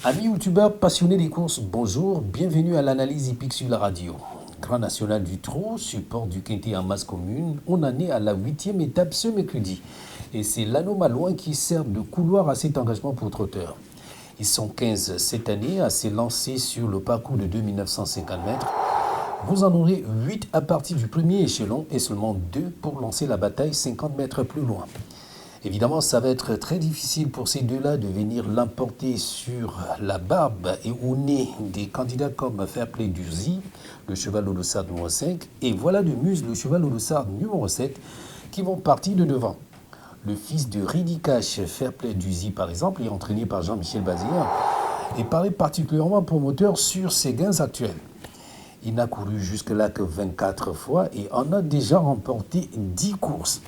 Amis youtubeurs passionnés des courses, bonjour, bienvenue à l'analyse hippique sur la radio. Grand National du Trot, support du quintet en masse commune, on en est à la 8e étape ce mercredi. Et c'est l'anneau malouin qui sert de couloir à cet engagement pour trotteurs. Ils sont 15 cette année à s'élancer sur le parcours de 2950 mètres. Vous en aurez 8 à partir du premier échelon et seulement 2 pour lancer la bataille 50 mètres plus loin. Évidemment, ça va être très difficile pour ces deux-là de venir l'emporter sur la barbe et au nez des candidats comme Fairplay Durzi, le cheval au dossard numéro 5, et Voilà de Muse, le cheval au dossard numéro 7, qui vont partir de devant. Le fils de Ridicash, Fairplay Durzi par exemple, est entraîné par Jean-Michel Bazir et paraît particulièrement promoteur sur ses gains actuels. Il n'a couru jusque-là que 24 fois et en a déjà remporté 10 courses.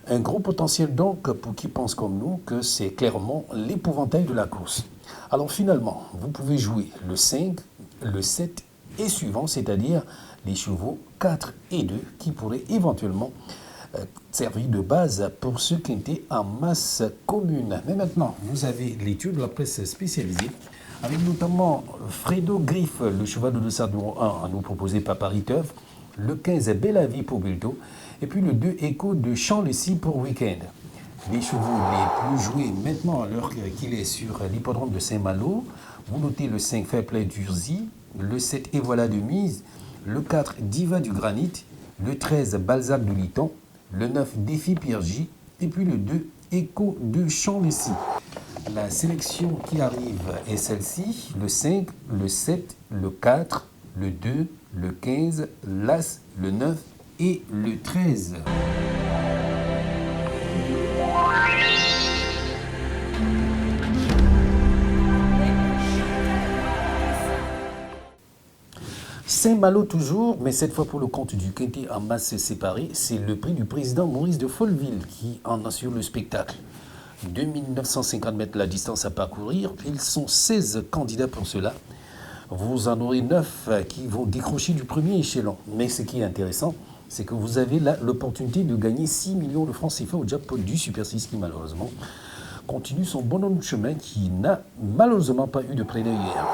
Un gros potentiel donc pour qui pense comme nous que c'est clairement l'épouvantail de la course. Alors finalement, vous pouvez jouer le 5, le 7 et suivant, c'est-à-dire les chevaux 4 et 2 qui pourraient éventuellement servir de base pour ce quintet en masse commune. Mais maintenant, vous avez l'étude de la presse spécialisée avec notamment Fredo Griff, le cheval de dossard numéro 1 à nous proposer par Paris-Teuf, le 15 Bella Vie pour Bulto, et puis le 2 Echo de Champ-le-Cy pour Week-end. Les chevaux les plus joués maintenant à l'heure qu'il est sur l'hippodrome de Saint-Malo. Vous notez le 5 Fairplay d'Urzi, le 7 Et Voilà de Mise, le 4 Diva du Granit, le 13 Balzac de Liton, le 9 Défi Pierre J, et puis le 2 Echo de Champ-le-Cy. La sélection qui arrive est celle-ci, le 5, le 7, le 4, le 2, le 15, l'As, le 9 et le 13. Saint-Malo toujours, mais cette fois pour le compte du quintet en masse séparée, c'est le prix du président Maurice de Folleville qui en assure le spectacle. 2950 mètres la distance à parcourir, ils sont 16 candidats pour cela. Vous en aurez 9 qui vont décrocher du premier échelon. Mais ce qui est intéressant, c'est que vous avez là l'opportunité de gagner 6 millions de francs CFA au jackpot du Super 6 qui malheureusement continue son bonhomme de chemin qui n'a malheureusement pas eu de preneur hier.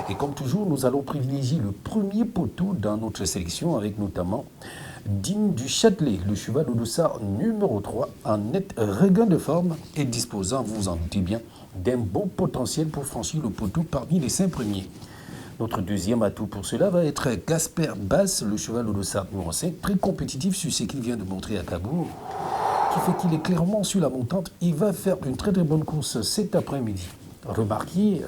Et comme toujours, nous allons privilégier le premier poteau dans notre sélection avec notamment Digne du Châtelet, le cheval au dossard numéro 3 en net regain de forme et disposant, vous vous en doutez bien, d'un bon potentiel pour franchir le poteau parmi les 5 premiers. Notre deuxième atout pour cela va être Gasper Bass, le cheval au dossard numéro 5, très compétitif sur ce qu'il vient de montrer à Cabourg, qui fait qu'il est clairement sur la montante. Il va faire une très très bonne course cet après-midi. Remarquez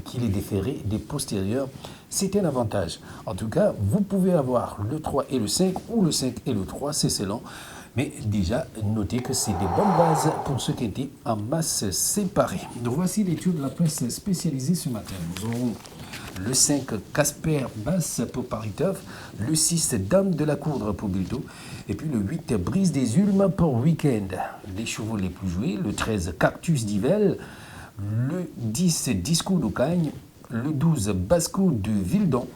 qu'il est déféré des postérieurs, c'est un avantage. En tout cas, vous pouvez avoir le 3 et le 5 ou le 5 et le 3, c'est excellent. Mais déjà, notez que c'est des bonnes bases pour ce quintet en masse séparée. Donc voici l'étude de la presse spécialisée ce matin. Nous aurons le 5 Casper Basse pour Paris-Teuf, le 6 Dame de la Courdre pour Bulto, et puis le 8 Brise des Ulmes pour Week-end. Les chevaux les plus joués, le 13 Cactus d'Yvel, le 10 Discours d'Ocagne, le 12 Basco de Vildon,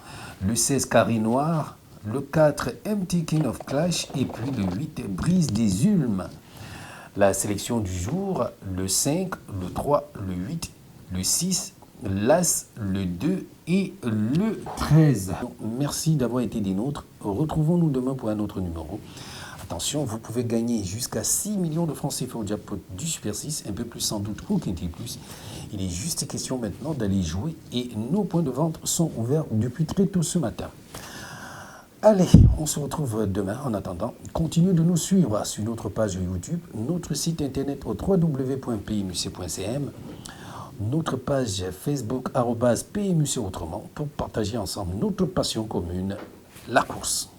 le 16 Carré Noir, le 4 MT King of Clash et puis le 8 Brise des Ulmes. La sélection du jour, le 5, le 3, le 8, le 6, l'As, le 2 et le 13. Merci d'avoir été des nôtres. Retrouvons-nous demain pour un autre numéro. Attention, vous pouvez gagner jusqu'à 6 millions de francs CFA au jackpot du Super 6, un peu plus sans doute au Quintet Plus. Il est juste question maintenant d'aller jouer et nos points de vente sont ouverts depuis très tôt ce matin. Allez, on se retrouve demain. En attendant, continuez de nous suivre sur notre page YouTube, notre site internet au www.pmuc.cm, notre page Facebook @PMUC autrement pour partager ensemble notre passion commune, la course.